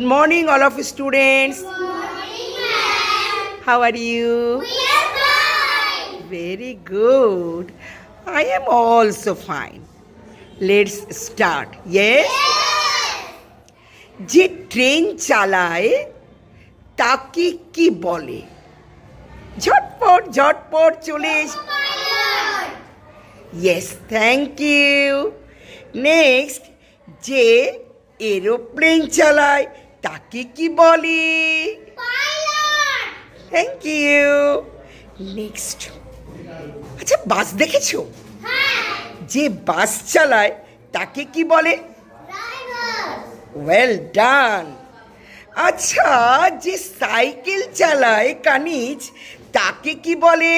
Good morning, all of you students. Morning, ma'am. How are you? We are fine. Very good. I am also fine. Let's start. Yes? যে train চালায় তাকে কি বলে? ঝটপট ঝটপট চলে ইয়েস, থ্যাংক ইউ। নেক্সট, যে aeroplane চালায় তাকে কি বলে? Thank you. নেক্সট, আচ্ছা বাস দেখেছো? যে বাস চালায় তাকে কি বলে? Well done. আচ্ছা, যে সাইকেল চালায় কানিজ তাকে কি বলে?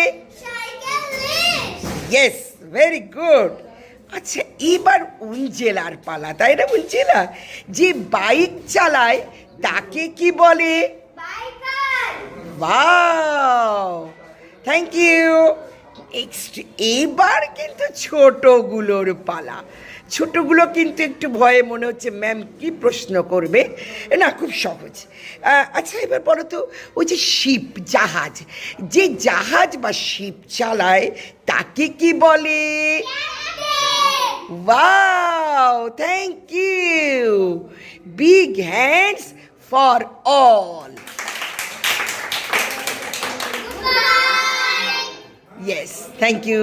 Yes, very good. আচ্ছা, এবার উঞ্জেলার পালা, তাই না? উঞ্জেলা যে বাইক চালায় তাকে কি বলে? Wow, thank you. নেক্সট, এবার কিন্তু ছোটগুলোর পালা। ছোটগুলো কিন্তু একটু ভয়ে মনে হচ্ছে ম্যাম কি প্রশ্ন করবে। না, খুব সহজ। আচ্ছা, এবার বলো তো, ওই যে শিপ, জাহাজ, যে জাহাজ বা শিপ চালায় তাকে কি বলে? Wow, thank you. Big hands for all. Yes, thank you.